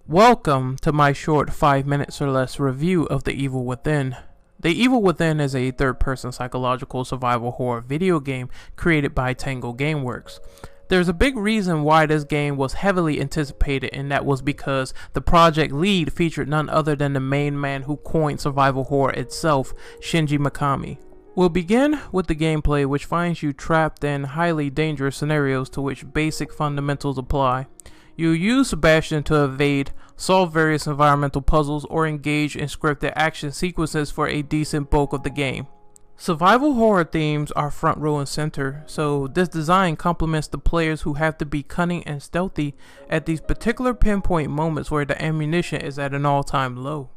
Welcome to my short 5 minutes or less review of The Evil Within. The Evil Within is a third-person psychological survival horror video game created by Tango Gameworks. There's a big reason why this game was heavily anticipated, and that was because the project lead featured none other than the main man who coined survival horror itself, Shinji Mikami. We'll begin with the gameplay, which finds you trapped in highly dangerous scenarios to which basic fundamentals apply. You'll use Sebastian to evade, solve various environmental puzzles, or engage in scripted action sequences for a decent bulk of the game. Survival horror themes are front row and center, so this design complements the players who have to be cunning and stealthy at these particular pinpoint moments where the ammunition is at an all-time low.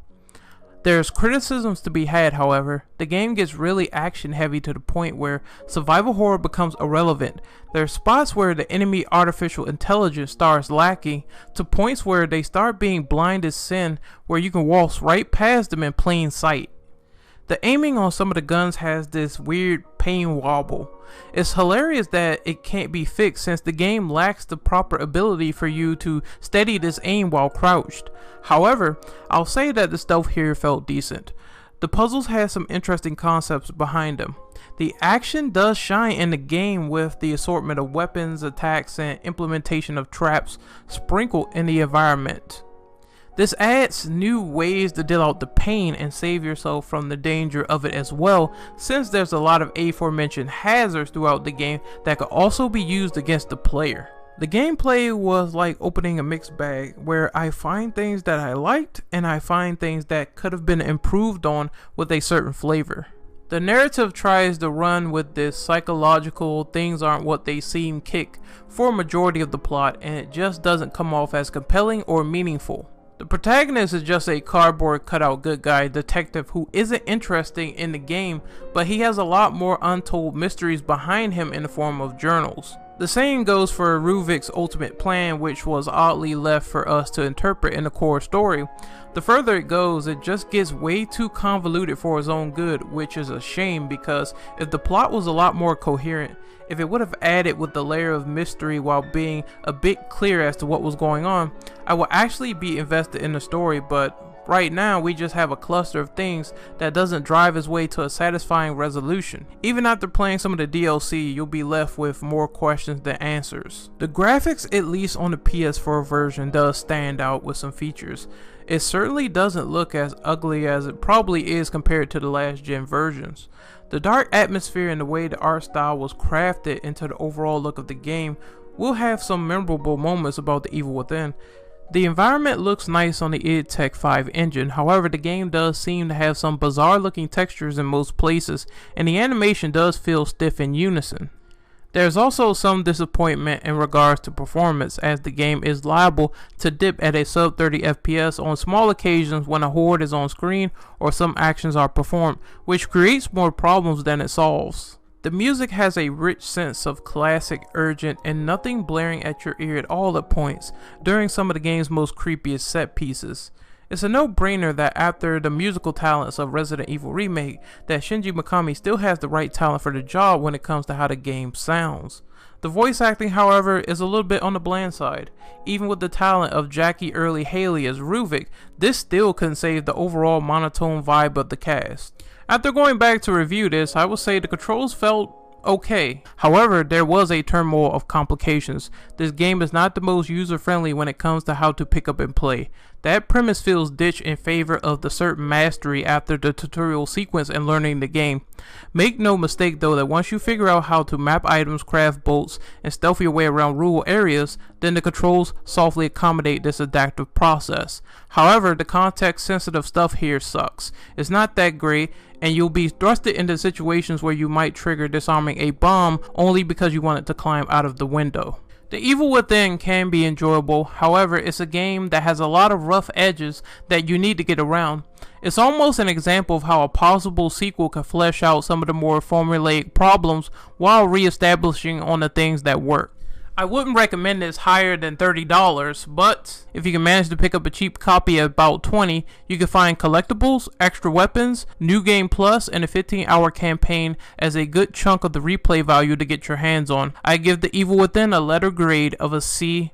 There's criticisms to be had, however. The game gets really action heavy to the point where survival horror becomes irrelevant. There are spots where the enemy artificial intelligence starts lacking, to points where they start being blind as sin, where you can waltz right past them in plain sight. The aiming on some of the guns has this weird pain wobble. It's hilarious that it can't be fixed since the game lacks the proper ability for you to steady this aim while crouched. However, I'll say that the stealth here felt decent. The puzzles had some interesting concepts behind them. The action does shine in the game with the assortment of weapons, attacks, and implementation of traps sprinkled in the environment. This adds new ways to deal out the pain and save yourself from the danger of it as well, since there's a lot of aforementioned hazards throughout the game that could also be used against the player. The gameplay was like opening a mixed bag, where I find things that I liked and I find things that could have been improved on with a certain flavor. The narrative tries to run with this psychological things aren't what they seem kick for a majority of the plot, and it just doesn't come off as compelling or meaningful. The protagonist is just a cardboard cutout good guy detective who isn't interesting in the game, but he has a lot more untold mysteries behind him in the form of journals. The same goes for Ruvik's ultimate plan, which was oddly left for us to interpret in the core story. The further it goes, it just gets way too convoluted for its own good, which is a shame because if the plot was a lot more coherent, if it would have added with the layer of mystery while being a bit clear as to what was going on, I would actually be invested in the story, but right now we just have a cluster of things that doesn't drive its way to a satisfying resolution. Even after playing some of the DLC, you'll be left with more questions than answers. The graphics, at least on the PS4 version, does stand out with some features. It certainly doesn't look as ugly as it probably is compared to the last gen versions. The dark atmosphere and the way the art style was crafted into the overall look of the game will have some memorable moments about The Evil Within. The environment looks nice on the id Tech 5 engine, however the game does seem to have some bizarre looking textures in most places, and the animation does feel stiff in unison. There's also some disappointment in regards to performance, as the game is liable to dip at a sub 30 FPS on small occasions when a horde is on screen or some actions are performed, which creates more problems than it solves. The music has a rich sense of classic, urgent, and nothing blaring at your ear at all at points during some of the game's most creepiest set pieces. It's a no-brainer that after the musical talents of Resident Evil Remake, that Shinji Mikami still has the right talent for the job when it comes to how the game sounds. The voice acting, however, is a little bit on the bland side. Even with the talent of Jackie Earle Haley as Ruvik, this still couldn't save the overall monotone vibe of the cast. After going back to review this, I would say the controls felt okay. However, there was a turmoil of complications. This game is not the most user-friendly when it comes to how to pick up and play. That premise feels ditched in favor of the certain mastery after the tutorial sequence and learning the game. Make no mistake though that once you figure out how to map items, craft bolts, and stealth your way around rural areas, then the controls softly accommodate this adaptive process. However, the context-sensitive stuff here sucks. It's not that great, and you'll be thrusted into situations where you might trigger disarming a bomb only because you wanted to climb out of the window. The Evil Within can be enjoyable, however it's a game that has a lot of rough edges that you need to get around. It's almost an example of how a possible sequel could flesh out some of the more formulaic problems while re-establishing on the things that work. I wouldn't recommend this higher than $30, but if you can manage to pick up a cheap copy at about $20, you can find collectibles, extra weapons, New Game Plus, and a 15-hour campaign as a good chunk of the replay value to get your hands on. I give The Evil Within a letter grade of a C+.